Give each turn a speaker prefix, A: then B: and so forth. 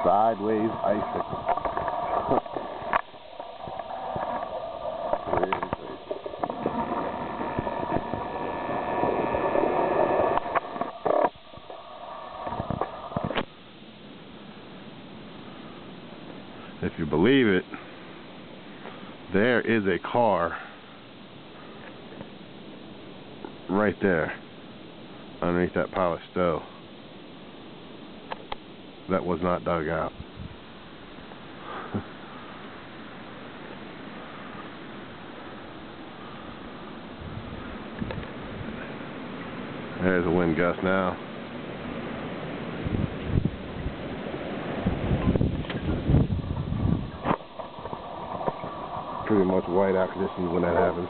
A: Sideways icicle. If you believe it, there is a car right there underneath that pile of stone that was not dug out. There's a wind gust now. Pretty much white out conditions when that happens.